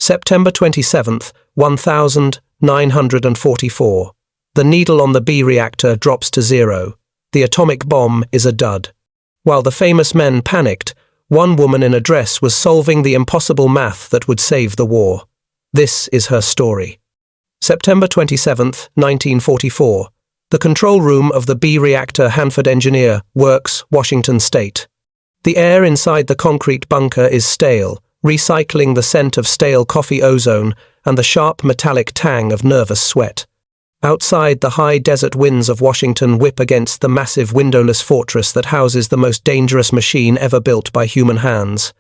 September 27th, 1944. The needle on the B reactor drops to zero. The atomic bomb is a dud. While the famous men panicked, one woman in a dress was solving the impossible math that would save the war. This is her story. September 27th, 1944. The control room of the B reactor Hanford engineer, Works, Washington State. The air inside the concrete bunker is stale, recycling the scent of stale coffee ozone and the sharp metallic tang of nervous sweat. Outside, the high desert winds of Washington whip against the massive windowless fortress that houses the most dangerous machine ever built by human hands.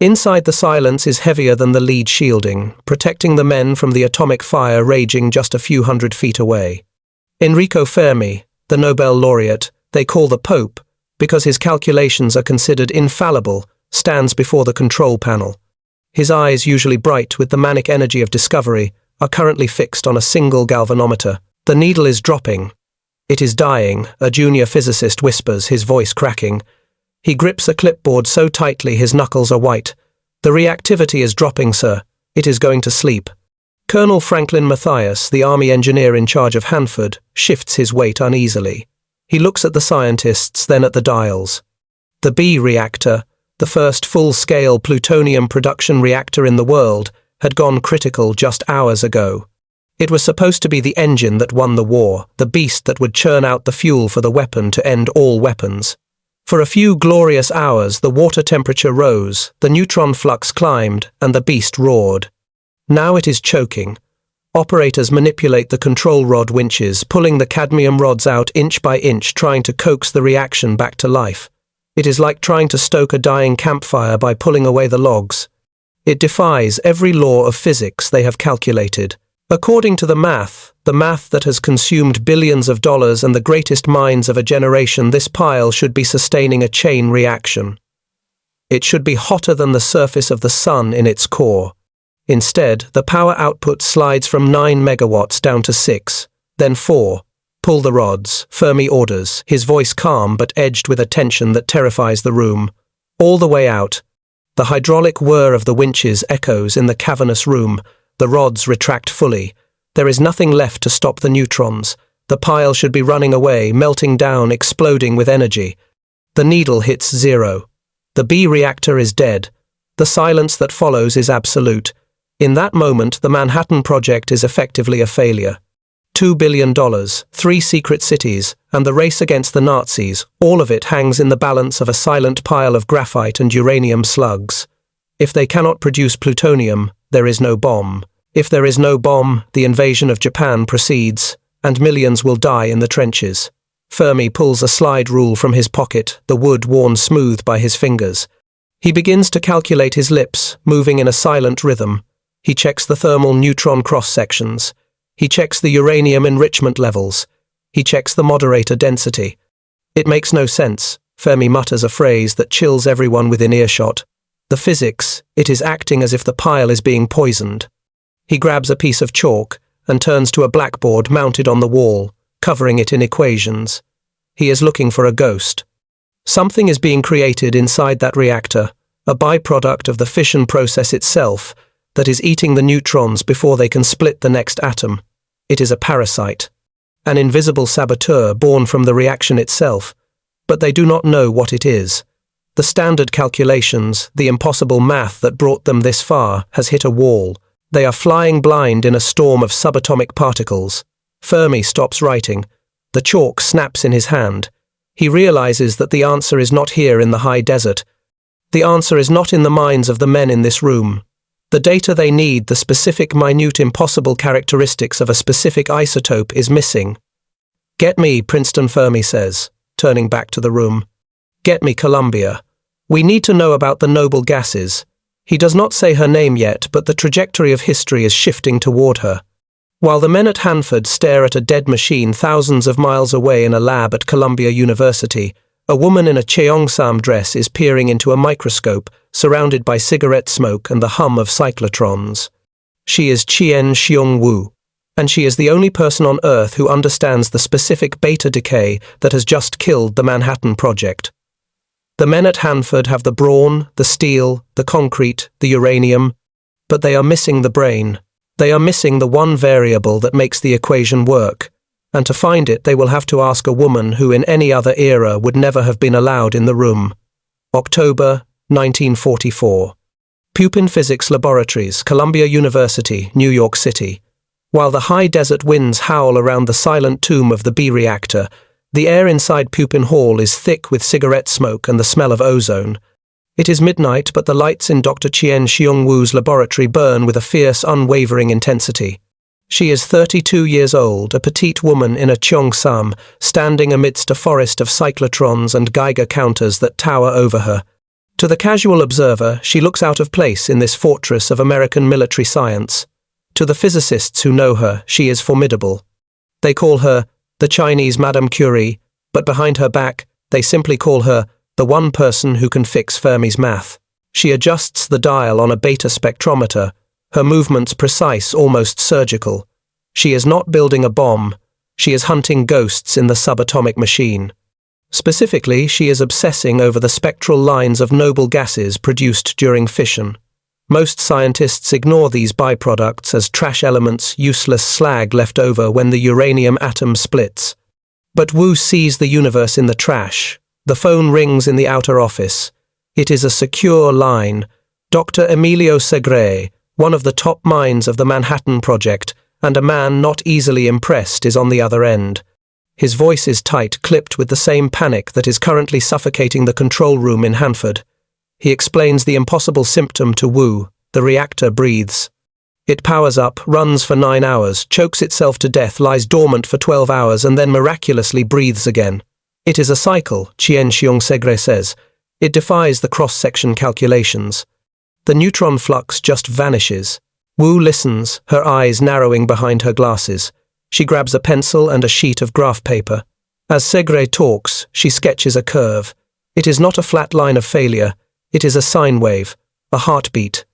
Inside, the silence is heavier than the lead shielding, protecting the men from the atomic fire raging just a few hundred feet away. Enrico Fermi, the Nobel laureate, they call the Pope, because his calculations are considered infallible, stands before the control panel. His eyes, usually bright with the manic energy of discovery, are currently fixed on a single galvanometer. The needle is dropping. It is dying, a junior physicist whispers, his voice cracking. He grips a clipboard so tightly his knuckles are white. The reactivity is dropping, sir. It is going to sleep. Colonel Franklin Matthias, the army engineer in charge of Hanford, shifts his weight uneasily. He looks at the scientists, then at the dials. The B reactor, the first full-scale plutonium production reactor in the world, had gone critical just hours ago. It was supposed to be the engine that won the war, the beast that would churn out the fuel for the weapon to end all weapons. For a few glorious hours, the water temperature rose, the neutron flux climbed, and the beast roared. Now it is choking. Operators manipulate the control rod winches, pulling the cadmium rods out inch by inch, trying to coax the reaction back to life. It is like trying to stoke a dying campfire by pulling away the logs. It defies every law of physics they have calculated. According to the math that has consumed billions of dollars and the greatest minds of a generation, this pile should be sustaining a chain reaction. It should be hotter than the surface of the sun in its core. Instead, the power output slides from 9 megawatts down to 6, then 4. Pull the rods, Fermi orders, his voice calm but edged with a tension that terrifies the room. All the way out. The hydraulic whir of the winches echoes in the cavernous room. The rods retract fully. There is nothing left to stop the neutrons. The pile should be running away, melting down, exploding with energy. The needle hits zero. The B reactor is dead. The silence that follows is absolute. In that moment, the Manhattan Project is effectively a failure. $2 billion, 3 secret cities, and the race against the Nazis, all of it hangs in the balance of a silent pile of graphite and uranium slugs. If they cannot produce plutonium, there is no bomb. If there is no bomb, the invasion of Japan proceeds, and millions will die in the trenches. Fermi pulls a slide rule from his pocket, the wood worn smooth by his fingers. He begins to calculate his lips, moving in a silent rhythm. He checks the thermal neutron cross-sections. He checks the uranium enrichment levels. He checks the moderator density. It makes no sense. Fermi mutters a phrase that chills everyone within earshot. The physics, it is acting as if the pile is being poisoned. He grabs a piece of chalk and turns to a blackboard mounted on the wall, covering it in equations. He is looking for a ghost. Something is being created inside that reactor, a byproduct of the fission process itself, that is eating the neutrons before they can split the next atom. It is a parasite, an invisible saboteur born from the reaction itself, but they do not know what it is. The standard calculations, the impossible math that brought them this far, has hit a wall. They are flying blind in a storm of subatomic particles. Fermi stops writing. The chalk snaps in his hand. He realizes that the answer is not here in the high desert. The answer is not in the minds of the men in this room. The data they need, the specific, minute, impossible characteristics of a specific isotope, is missing. "Get me," Princeton Fermi says, turning back to the room. "Get me Columbia. We need to know about the noble gases." He does not say her name yet, but the trajectory of history is shifting toward her. While the men at Hanford stare at a dead machine thousands of miles away in a lab at Columbia University, a woman in a Cheongsam dress is peering into a microscope, surrounded by cigarette smoke and the hum of cyclotrons. She is Chien-Shiung Wu, and she is the only person on Earth who understands the specific beta decay that has just killed the Manhattan Project. The men at Hanford have the brawn, the steel, the concrete, the uranium. But they are missing the brain. They are missing the one variable that makes the equation work. And to find it, they will have to ask a woman who in any other era would never have been allowed in the room. October 1944. Pupin Physics Laboratories, Columbia University, New York City. While the high desert winds howl around the silent tomb of the B Reactor, the air inside Pupin Hall is thick with cigarette smoke and the smell of ozone. It is midnight, but the lights in Dr. Chien-Shiung Wu's laboratory burn with a fierce, unwavering intensity. She is 32 years old, a petite woman in a cheongsam, standing amidst a forest of cyclotrons and Geiger counters that tower over her. To the casual observer, she looks out of place in this fortress of American military science. To the physicists who know her, she is formidable. They call her the Chinese Madame Curie, but behind her back, they simply call her the one person who can fix Fermi's math. She adjusts the dial on a beta spectrometer, her movements precise, almost surgical. She is not building a bomb. She is hunting ghosts in the subatomic machine. Specifically, she is obsessing over the spectral lines of noble gases produced during fission. Most scientists ignore these byproducts as trash elements, useless slag left over when the uranium atom splits. But Wu sees the universe in the trash. The phone rings in the outer office. It is a secure line. Dr. Emilio Segre, one of the top minds of the Manhattan Project, and a man not easily impressed, is on the other end. His voice is tight, clipped with the same panic that is currently suffocating the control room in Hanford. He explains the impossible symptom to Wu. The reactor breathes. It powers up, runs for 9 hours, chokes itself to death, lies dormant for 12 hours, and then miraculously breathes again. It is a cycle, Chien-Shiung Segre says. It defies the cross-section calculations. The neutron flux just vanishes. Wu listens, her eyes narrowing behind her glasses. She grabs a pencil and a sheet of graph paper. As Segre talks, she sketches a curve. It is not a flat line of failure. It is a sine wave, a heartbeat.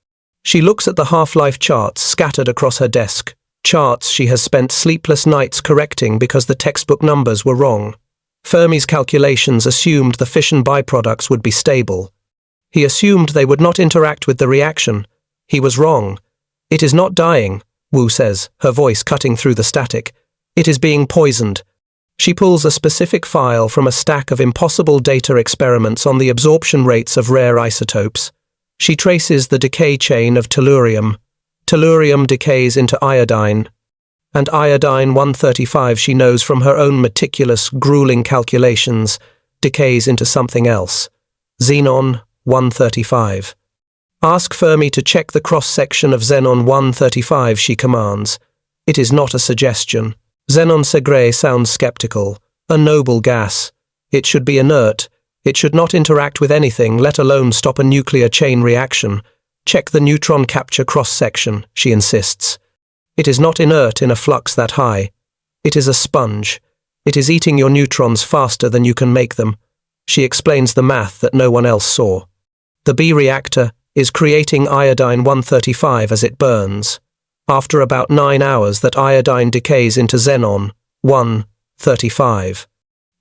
She looks at the half-life charts scattered across her desk, charts she has spent sleepless nights correcting because the textbook numbers were wrong. Fermi's calculations assumed the fission byproducts would be stable. He assumed they would not interact with the reaction. He was wrong. It is not dying, Wu says, her voice cutting through the static. It is being poisoned. She pulls a specific file from a stack of impossible data experiments on the absorption rates of rare isotopes. She traces the decay chain of tellurium. Tellurium decays into iodine. And iodine-135, she knows from her own meticulous, grueling calculations, decays into something else. Xenon-135. Ask Fermi to check the cross-section of Xenon-135, she commands. It is not a suggestion. Xenon Segre sounds skeptical. A noble gas. It should be inert. It should not interact with anything, let alone stop a nuclear chain reaction. Check the neutron capture cross-section, she insists. It is not inert in a flux that high. It is a sponge. It is eating your neutrons faster than you can make them. She explains the math that no one else saw. The B reactor is creating iodine-135 as it burns. After about 9 hours, that iodine decays into xenon-135.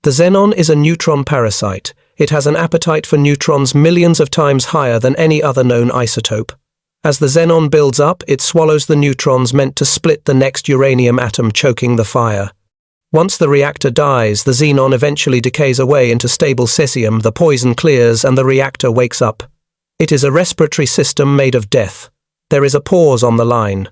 The xenon is a neutron parasite. It has an appetite for neutrons millions of times higher than any other known isotope. As the xenon builds up, it swallows the neutrons meant to split the next uranium atom, choking the fire. Once the reactor dies, the xenon eventually decays away into stable cesium, the poison clears, and the reactor wakes up. It is a respiratory system made of death. There is a pause on the line.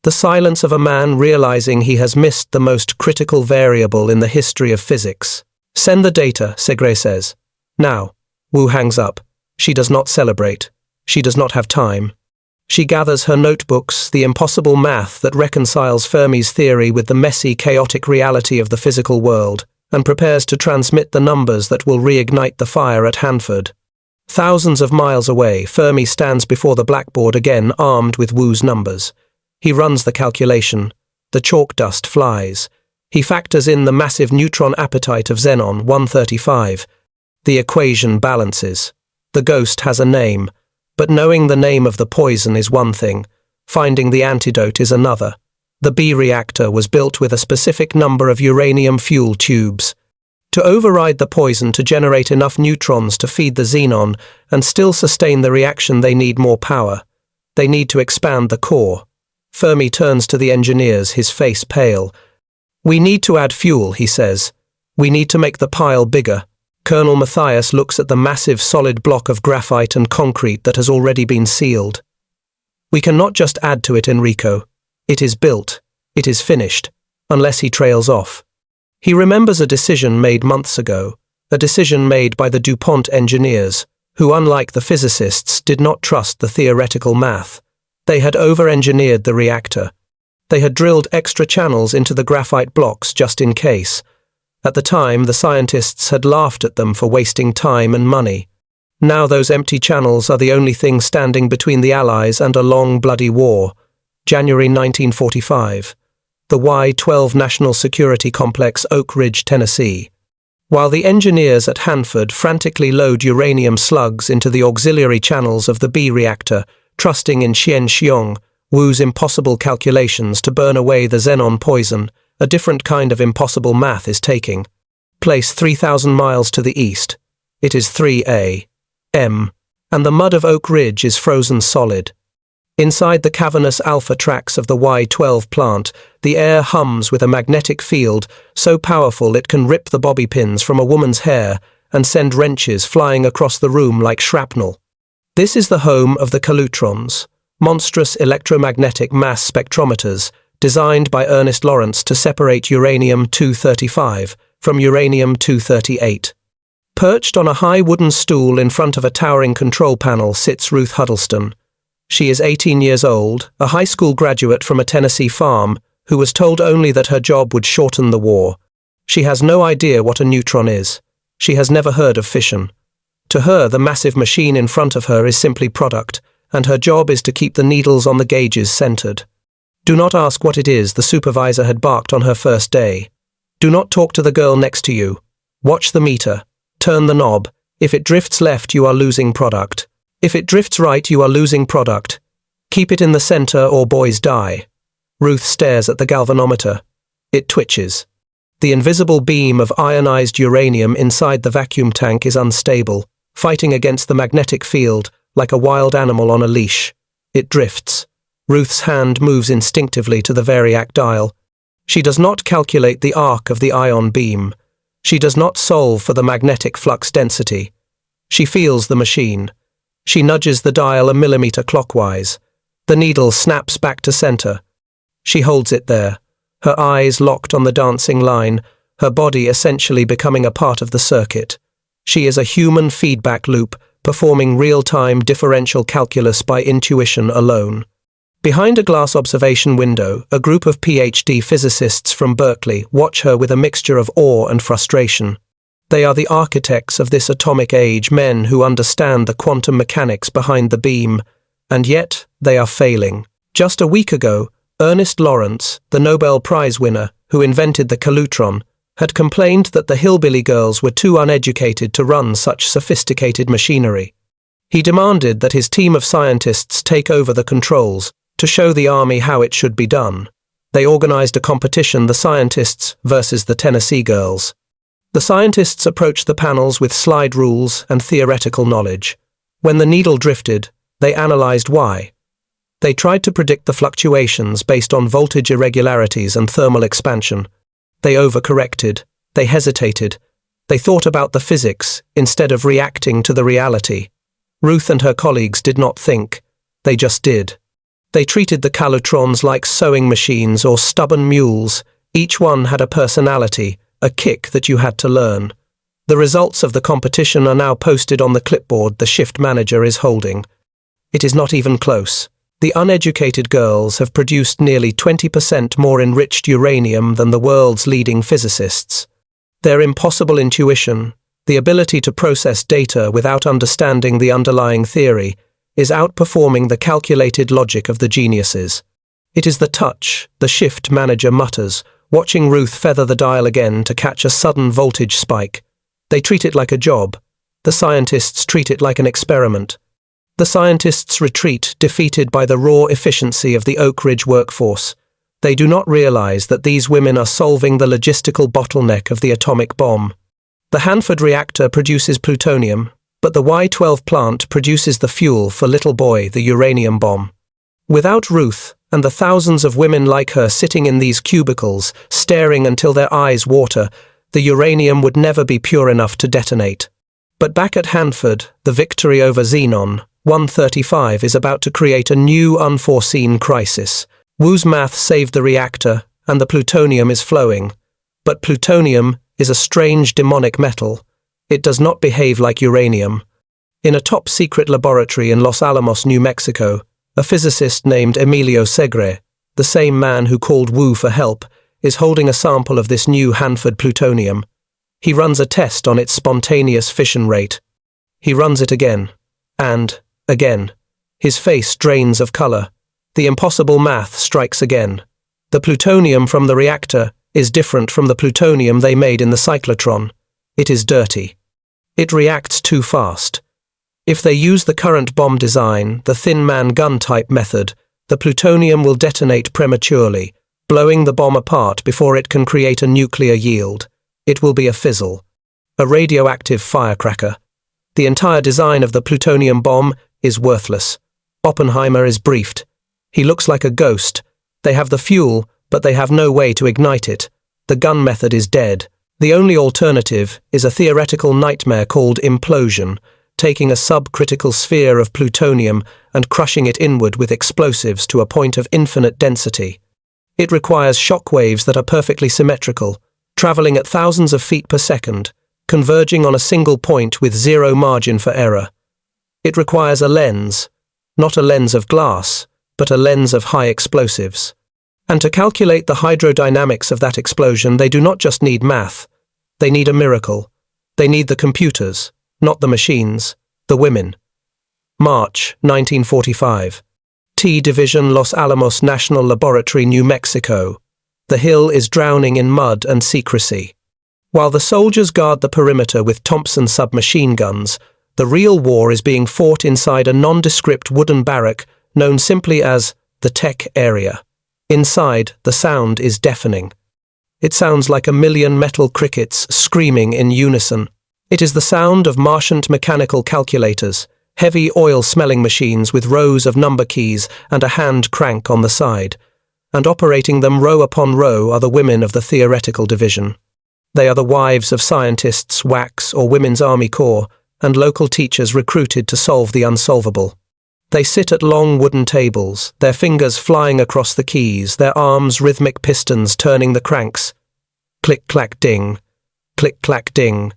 The silence of a man realizing he has missed the most critical variable in the history of physics. Send the data, Segre says. Now. Wu hangs up. She does not celebrate. She does not have time. She gathers her notebooks, the impossible math that reconciles Fermi's theory with the messy, chaotic reality of the physical world, and prepares to transmit the numbers that will reignite the fire at Hanford. Thousands of miles away, Fermi stands before the blackboard again, armed with Wu's numbers. He runs the calculation. The chalk dust flies. He factors in the massive neutron appetite of Xenon-135. The equation balances. The ghost has a name, but knowing the name of the poison is one thing. Finding the antidote is another. The B reactor was built with a specific number of uranium fuel tubes. To override the poison to generate enough neutrons to feed the xenon and still sustain the reaction, they need more power. They need to expand the core. Fermi turns to the engineers, his face pale. We need to add fuel, he says. We need to make the pile bigger. Colonel Matthias looks at the massive solid block of graphite and concrete that has already been sealed. We cannot just add to it, Enrico. It is built. It is finished. Unless he trails off. He remembers a decision made months ago, a decision made by the DuPont engineers, who, unlike the physicists, did not trust the theoretical math. They had over-engineered the reactor. They had drilled extra channels into the graphite blocks just in case. At the time, the scientists had laughed at them for wasting time and money. Now those empty channels are the only thing standing between the Allies and a long, bloody war. January 1945. The Y-12 National Security Complex, Oak Ridge, Tennessee. While the engineers at Hanford frantically load uranium slugs into the auxiliary channels of the B reactor, trusting in Chien-Shiung Wu's impossible calculations to burn away the xenon poison, a different kind of impossible math is taking place 3,000 miles to the east. It is 3 a.m., and the mud of Oak Ridge is frozen solid. Inside the cavernous alpha tracks of the Y-12 plant, the air hums with a magnetic field so powerful it can rip the bobby pins from a woman's hair and send wrenches flying across the room like shrapnel. This is the home of the Calutrons, monstrous electromagnetic mass spectrometers designed by Ernest Lawrence to separate uranium-235 from uranium-238. Perched on a high wooden stool in front of a towering control panel sits Ruth Huddleston. She is 18 years old, a high school graduate from a Tennessee farm, who was told only that her job would shorten the war. She has no idea what a neutron is. She has never heard of fission. To her, the massive machine in front of her is simply product, and her job is to keep the needles on the gauges centered. Do not ask what it is, the supervisor had barked on her first day. Do not talk to the girl next to you. Watch the meter. Turn the knob. If it drifts left, you are losing product. If it drifts right, you are losing product. Keep it in the center or boys die. Ruth stares at the galvanometer. It twitches. The invisible beam of ionized uranium inside the vacuum tank is unstable, fighting against the magnetic field like a wild animal on a leash. It drifts. Ruth's hand moves instinctively to the variac dial. She does not calculate the arc of the ion beam. She does not solve for the magnetic flux density. She feels the machine. She nudges the dial a millimeter clockwise. The needle snaps back to center. She holds it there, her eyes locked on the dancing line, her body essentially becoming a part of the circuit. She is a human feedback loop, performing real-time differential calculus by intuition alone. Behind a glass observation window, a group of PhD physicists from Berkeley watch her with a mixture of awe and frustration. They are the architects of this atomic age, men who understand the quantum mechanics behind the beam, and yet they are failing. Just a week ago, Ernest Lawrence, the Nobel Prize winner, who invented the Calutron, had complained that the hillbilly girls were too uneducated to run such sophisticated machinery. He demanded that his team of scientists take over the controls to show the army how it should be done. They organized a competition, the scientists versus the Tennessee girls. The scientists approached the panels with slide rules and theoretical knowledge. When the needle drifted, they analyzed why. They tried to predict the fluctuations based on voltage irregularities and thermal expansion. They overcorrected. They hesitated. They thought about the physics instead of reacting to the reality. Ruth and her colleagues did not think. They just did. They treated the Calutrons like sewing machines or stubborn mules. Each one had a personality, a kick that you had to learn. The results of the competition are now posted on the clipboard the shift manager is holding. It is not even close. The uneducated girls have produced nearly 20% more enriched uranium than the world's leading physicists. Their impossible intuition, the ability to process data without understanding the underlying theory, is outperforming the calculated logic of the geniuses. It is the touch, the shift manager mutters, watching Ruth feather the dial again to catch a sudden voltage spike. They treat it like a job. The scientists treat it like an experiment. The scientists retreat, defeated by the raw efficiency of the Oak Ridge workforce. They do not realize that these women are solving the logistical bottleneck of the atomic bomb. The Hanford reactor produces plutonium, but the Y-12 plant produces the fuel for Little Boy, the uranium bomb. Without Ruth, and the thousands of women like her sitting in these cubicles, staring until their eyes water, the uranium would never be pure enough to detonate. But back at Hanford, the victory over Xenon, 135, is about to create a new unforeseen crisis. Wu's math saved the reactor, and the plutonium is flowing. But plutonium is a strange demonic metal. It does not behave like uranium. In a top-secret laboratory in Los Alamos, New Mexico, a physicist named Emilio Segre, the same man who called Wu for help, is holding a sample of this new Hanford plutonium. He runs a test on its spontaneous fission rate. He runs it again, and again. His face drains of color. The impossible math strikes again. The plutonium from the reactor is different from the plutonium they made in the cyclotron. It is dirty. It reacts too fast. If they use the current bomb design, the thin man gun type method, the plutonium will detonate prematurely, blowing the bomb apart before it can create a nuclear yield. It will be a fizzle, a radioactive firecracker. The entire design of the plutonium bomb is worthless. Oppenheimer is briefed. He looks like a ghost. They have the fuel, but they have no way to ignite it. The gun method is dead. The only alternative is a theoretical nightmare called implosion, taking a subcritical sphere of plutonium and crushing it inward with explosives to a point of infinite density. It requires shock waves that are perfectly symmetrical, traveling at thousands of feet per second, converging on a single point with zero margin for error. It requires a lens, not a lens of glass, but a lens of high explosives. And to calculate the hydrodynamics of that explosion, they do not just need math. They need a miracle. They need the computers, not the machines, the women. March 1945. T Division, Los Alamos National Laboratory, New Mexico. The hill is drowning in mud and secrecy. While the soldiers guard the perimeter with Thompson submachine guns, the real war is being fought inside a nondescript wooden barrack known simply as the Tech Area. Inside, the sound is deafening. It sounds like a million metal crickets screaming in unison. It is the sound of Martian mechanical calculators, heavy oil-smelling machines with rows of number keys and a hand crank on the side. And operating them row upon row are the women of the theoretical division. They are the wives of scientists, WACs, or Women's Army Corps, and local teachers recruited to solve the unsolvable. They sit at long wooden tables, their fingers flying across the keys, their arms rhythmic pistons turning the cranks. Click-clack-ding, click-clack-ding.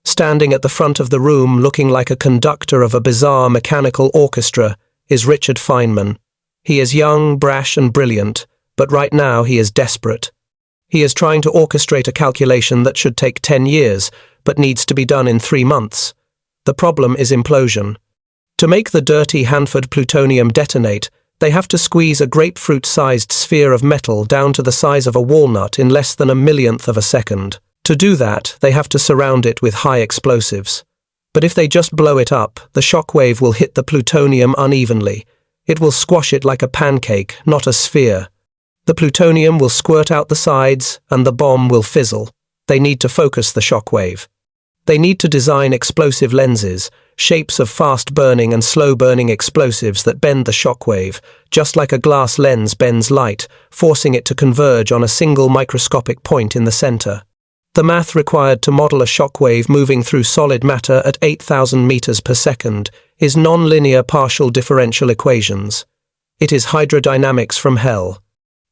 Standing at the front of the room, looking like a conductor of a bizarre mechanical orchestra, is Richard Feynman. He is young, brash, and brilliant, but right now he is desperate. He is trying to orchestrate a calculation that should take 10 years, but needs to be done in 3 months. The problem is implosion. To make the dirty Hanford plutonium detonate, they have to squeeze a grapefruit-sized sphere of metal down to the size of a walnut in less than a millionth of a second. To do that, they have to surround it with high explosives. But if they just blow it up, the shock wave will hit the plutonium unevenly. It will squash it like a pancake, not a sphere. The plutonium will squirt out the sides, and the bomb will fizzle. They need to focus the shock wave. They need to design explosive lenses, shapes of fast-burning and slow-burning explosives that bend the shock wave, just like a glass lens bends light, forcing it to converge on a single microscopic point in the center. The math required to model a shock wave moving through solid matter at 8,000 meters per second is non-linear partial differential equations. It is hydrodynamics from hell.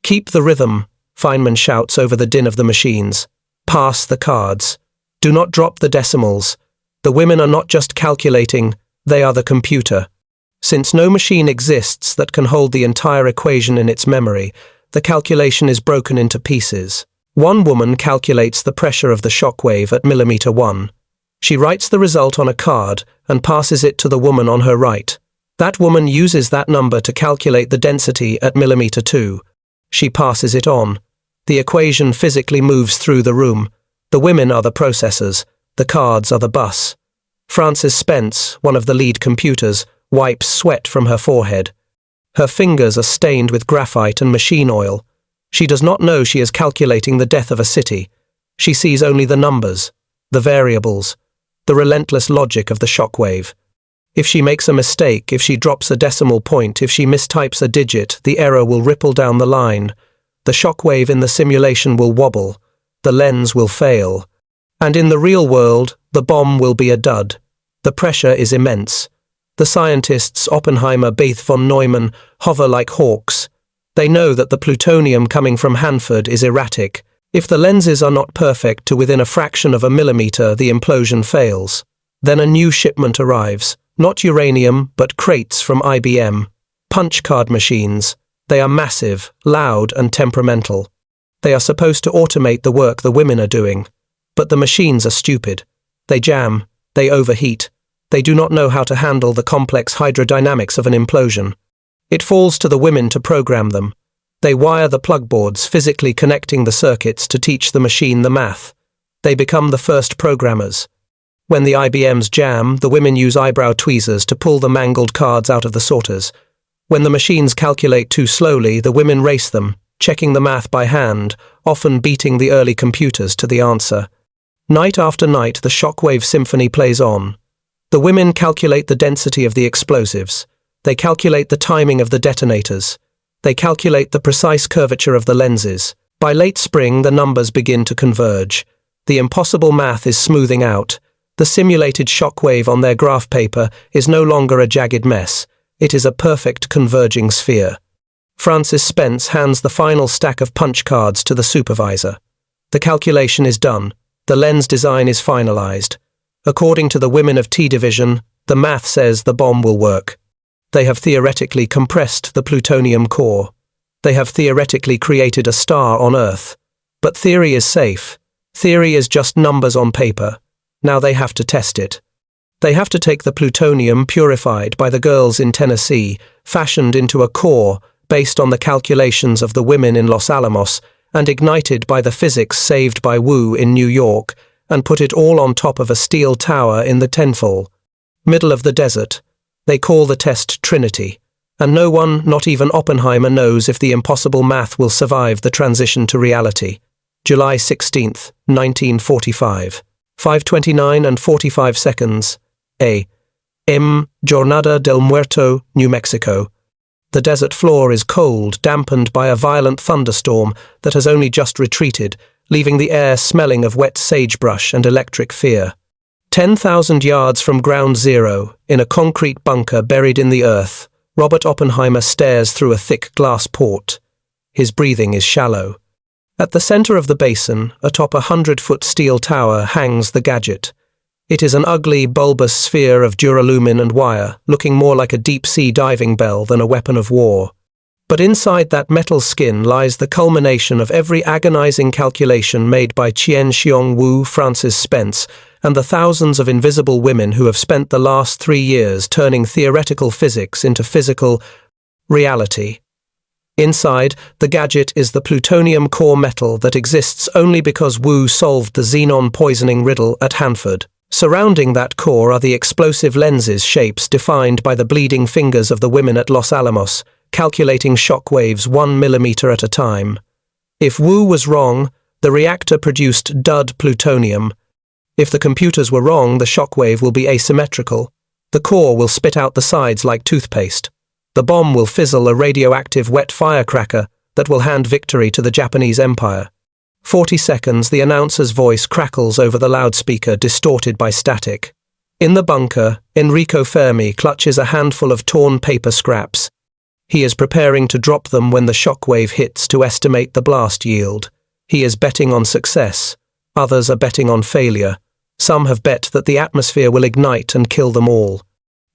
Keep the rhythm, Feynman shouts over the din of the machines. Pass the cards. Do not drop the decimals. The women are not just calculating, they are the computer. Since no machine exists that can hold the entire equation in its memory, the calculation is broken into pieces. One woman calculates the pressure of the shock wave at millimeter 1. She writes the result on a card and passes it to the woman on her right. That woman uses that number to calculate the density at millimeter 2. She passes it on. The equation physically moves through the room. The women are the processors. The cards are the bus. Frances Spence, one of the lead computers, wipes sweat from her forehead. Her fingers are stained with graphite and machine oil. She does not know she is calculating the death of a city. She sees only the numbers, the variables, the relentless logic of the shock wave. If she makes a mistake, if she drops a decimal point, if she mistypes a digit, the error will ripple down the line. The shockwave in the simulation will wobble. The lens will fail. And in the real world, the bomb will be a dud. The pressure is immense. The scientists, Oppenheimer, Bath von Neumann, hover like hawks. They know that the plutonium coming from Hanford is erratic. If the lenses are not perfect to within a fraction of a millimeter, the implosion fails. Then a new shipment arrives. Not uranium, but crates from IBM. Punch card machines. They are massive, loud, and temperamental. They are supposed to automate the work the women are doing. But the machines are stupid. They jam. They overheat. They do not know how to handle the complex hydrodynamics of an implosion. It falls to the women to program them. They wire the plug boards, physically connecting the circuits to teach the machine the math. They become the first programmers. When the IBMs jam, the women use eyebrow tweezers to pull the mangled cards out of the sorters. When the machines calculate too slowly, the women race them, checking the math by hand, often beating the early computers to the answer. Night after night, the shockwave symphony plays on. The women calculate the density of the explosives. They calculate the timing of the detonators. They calculate the precise curvature of the lenses. By late spring, the numbers begin to converge. The impossible math is smoothing out. The simulated shockwave on their graph paper is no longer a jagged mess. It is a perfect converging sphere. Francis Spence hands the final stack of punch cards to the supervisor. The calculation is done. The lens design is finalized. According to the women of T Division, the math says the bomb will work. They have theoretically compressed the plutonium core. They have theoretically created a star on Earth. But theory is safe. Theory is just numbers on paper. Now they have to test it. They have to take the plutonium purified by the girls in Tennessee, fashioned into a core based on the calculations of the women in Los Alamos, and ignited by the physics saved by Wu in New York, and put it all on top of a steel tower in the Tenfall. Middle of the desert. They call the test Trinity. And no one, not even Oppenheimer, knows if the impossible math will survive the transition to reality. July 16, 1945. 5:29 and 45 seconds. A.M. Jornada del Muerto, New Mexico. The desert floor is cold, dampened by a violent thunderstorm that has only just retreated, leaving the air smelling of wet sagebrush and electric fear. 10,000 yards from ground zero, in a concrete bunker buried in the earth, Robert Oppenheimer stares through a thick glass port. His breathing is shallow. At the center of the basin, atop a 100-foot steel tower, hangs the gadget. It is an ugly, bulbous sphere of duralumin and wire, looking more like a deep-sea diving bell than a weapon of war. But inside that metal skin lies the culmination of every agonizing calculation made by Chien-Shiung Wu, Francis Spence, and the thousands of invisible women who have spent the last 3 years turning theoretical physics into physical reality. Inside, the gadget is the plutonium core metal that exists only because Wu solved the xenon poisoning riddle at Hanford. Surrounding that core are the explosive lenses shapes defined by the bleeding fingers of the women at Los Alamos, calculating shock waves 1 millimeter at a time. If Wu was wrong, the reactor produced dud plutonium. If the computers were wrong, the shockwave will be asymmetrical. The core will spit out the sides like toothpaste. The bomb will fizzle a radioactive wet firecracker that will hand victory to the Japanese Empire. 40 seconds, the announcer's voice crackles over the loudspeaker, distorted by static. In the bunker, Enrico Fermi clutches a handful of torn paper scraps. He is preparing to drop them when the shockwave hits to estimate the blast yield. He is betting on success. Others are betting on failure. Some have bet that the atmosphere will ignite and kill them all.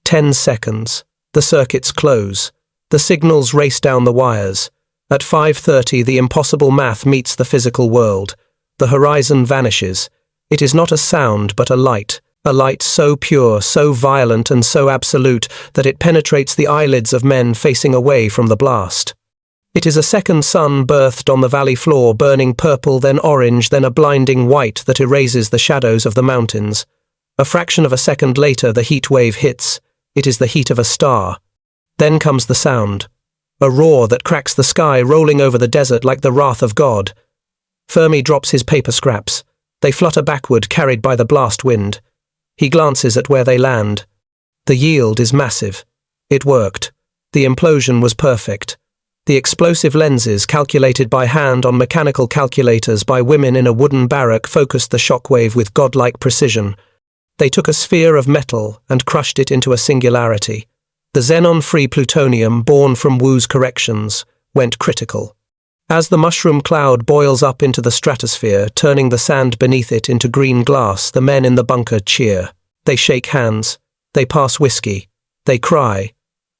10 seconds. The circuits close. The signals race down the wires. At 5:30, the impossible math meets the physical world. The horizon vanishes. It is not a sound, but a light so pure, so violent, and so absolute that it penetrates the eyelids of men facing away from the blast. It is a second sun birthed on the valley floor, burning purple, then orange, then a blinding white that erases the shadows of the mountains. A fraction of a second later, the heat wave hits. It is the heat of a star. Then comes the sound. A roar that cracks the sky, rolling over the desert like the wrath of God. Fermi drops his paper scraps. They flutter backward, carried by the blast wind. He glances at where they land. The yield is massive. It worked. The implosion was perfect. The explosive lenses, calculated by hand on mechanical calculators by women in a wooden barrack, focused the shockwave with godlike precision. They took a sphere of metal and crushed it into a singularity. The xenon-free plutonium, born from Wu's corrections, went critical. As the mushroom cloud boils up into the stratosphere, turning the sand beneath it into green glass, the men in the bunker cheer. They shake hands. They pass whiskey. They cry.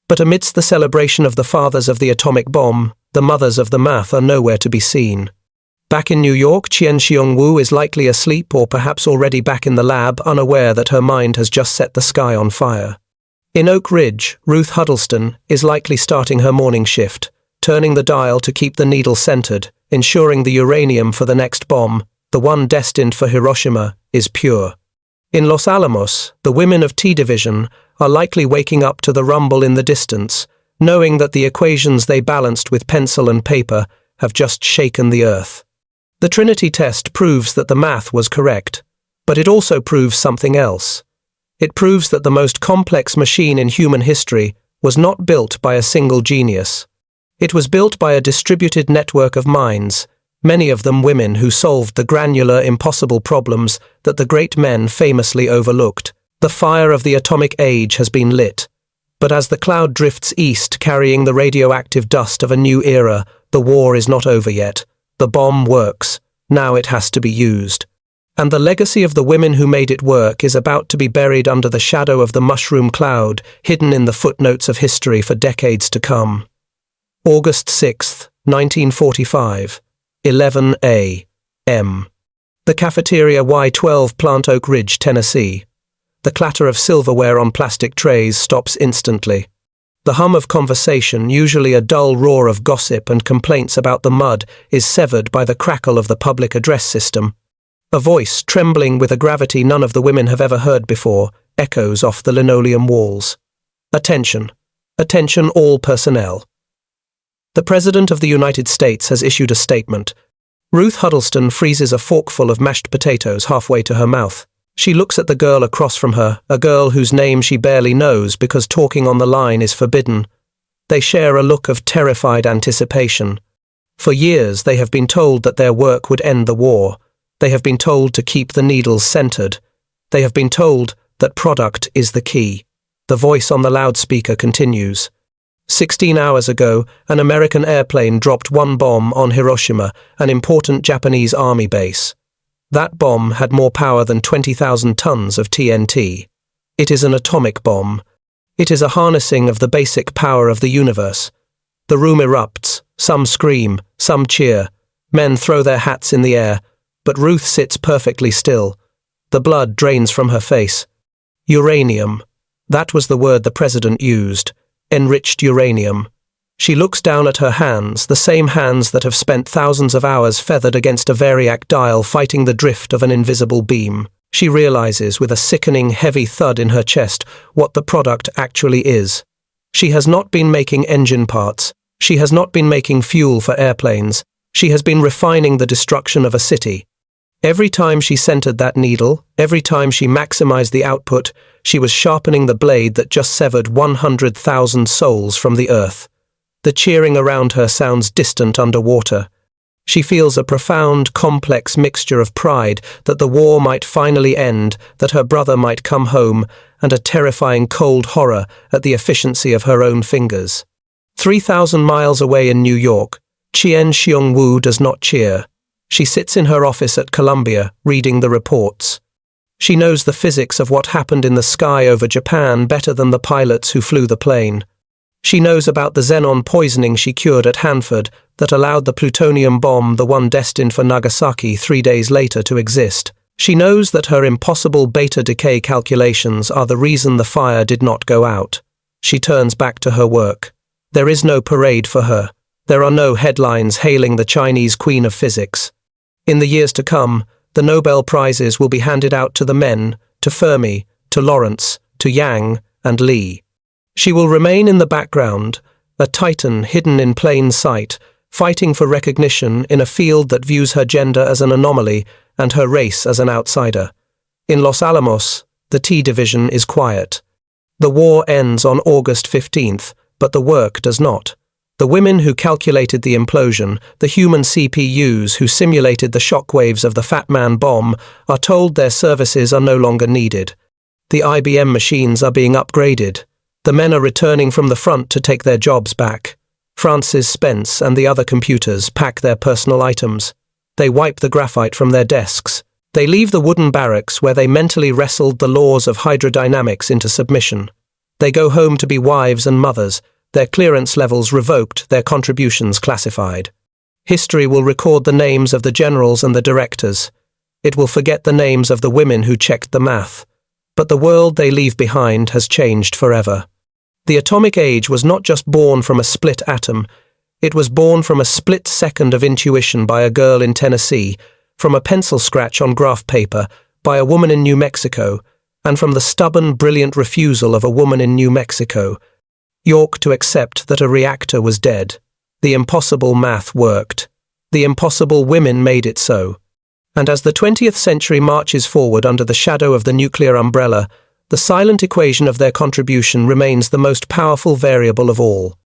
But amidst the celebration of the fathers of the atomic bomb, the mothers of the math are nowhere to be seen. Back in New York, Chien-Shiung Wu is likely asleep or perhaps already back in the lab, unaware that her mind has just set the sky on fire. In Oak Ridge, Ruth Huddleston is likely starting her morning shift, turning the dial to keep the needle centered, ensuring the uranium for the next bomb, the one destined for Hiroshima, is pure. In Los Alamos, the women of T Division are likely waking up to the rumble in the distance, knowing that the equations they balanced with pencil and paper have just shaken the earth. The Trinity test proves that the math was correct, but it also proves something else. It proves that the most complex machine in human history was not built by a single genius. It was built by a distributed network of minds, many of them women who solved the granular, impossible problems that the great men famously overlooked. The fire of the atomic age has been lit, but as the cloud drifts east carrying the radioactive dust of a new era, the war is not over yet. The bomb works. Now it has to be used. And the legacy of the women who made it work is about to be buried under the shadow of the mushroom cloud, hidden in the footnotes of history for decades to come. August 6, 1945, 11 a.m. The cafeteria Y12, Plant Oak Ridge, Tennessee. The clatter of silverware on plastic trays stops instantly. The hum of conversation, usually a dull roar of gossip and complaints about the mud, is severed by the crackle of the public address system. A voice, trembling with a gravity none of the women have ever heard before, echoes off the linoleum walls. Attention. Attention all personnel. The President of the United States has issued a statement. Ruth Huddleston freezes a forkful of mashed potatoes halfway to her mouth. She looks at the girl across from her, a girl whose name she barely knows because talking on the line is forbidden. They share a look of terrified anticipation. For years they have been told that their work would end the war. They have been told to keep the needles centered. They have been told that product is the key. The voice on the loudspeaker continues. 16 hours ago, an American airplane dropped one bomb on Hiroshima, an important Japanese army base. That bomb had more power than 20,000 tons of TNT. It is an atomic bomb. It is a harnessing of the basic power of the universe. The room erupts. Some scream, some cheer. Men throw their hats in the air, but Ruth sits perfectly still. The blood drains from her face. Uranium. That was the word the president used. Enriched uranium. She looks down at her hands, the same hands that have spent thousands of hours feathered against a variac dial fighting the drift of an invisible beam. She realizes, with a sickening, heavy thud in her chest, what the product actually is. She has not been making engine parts. She has not been making fuel for airplanes. She has been refining the destruction of a city. Every time she centered that needle, every time she maximized the output, she was sharpening the blade that just severed 100,000 souls from the earth. The cheering around her sounds distant underwater. She feels a profound, complex mixture of pride that the war might finally end, that her brother might come home, and a terrifying cold horror at the efficiency of her own fingers. 3,000 miles away in New York, Chien-Shiung Wu does not cheer. She sits in her office at Columbia, reading the reports. She knows the physics of what happened in the sky over Japan better than the pilots who flew the plane. She knows about the xenon poisoning she cured at Hanford that allowed the plutonium bomb, the one destined for Nagasaki 3 days later, to exist. She knows that her impossible beta decay calculations are the reason the fire did not go out. She turns back to her work. There is no parade for her. There are no headlines hailing the Chinese Queen of Physics. In the years to come, the Nobel Prizes will be handed out to the men, to Fermi, to Lawrence, to Yang, and Lee. She will remain in the background, a titan hidden in plain sight, fighting for recognition in a field that views her gender as an anomaly and her race as an outsider. In Los Alamos, the T Division is quiet. The war ends on August 15th, but the work does not. The women who calculated the implosion, the human CPUs who simulated the shockwaves of the Fat Man bomb, are told their services are no longer needed. The IBM machines are being upgraded. The men are returning from the front to take their jobs back. Francis Spence and the other computers pack their personal items. They wipe the graphite from their desks. They leave the wooden barracks where they mentally wrestled the laws of hydrodynamics into submission. They go home to be wives and mothers, their clearance levels revoked, their contributions classified. History will record the names of the generals and the directors. It will forget the names of the women who checked the math. But the world they leave behind has changed forever. The atomic age was not just born from a split atom, it was born from a split second of intuition by a girl in Tennessee, from a pencil scratch on graph paper by a woman in New Mexico, and from the stubborn, brilliant refusal of a woman in New Mexico, York, to accept that a reactor was dead. The impossible math worked. The impossible women made it so. And as the 20th century marches forward under the shadow of the nuclear umbrella, the silent equation of their contribution remains the most powerful variable of all.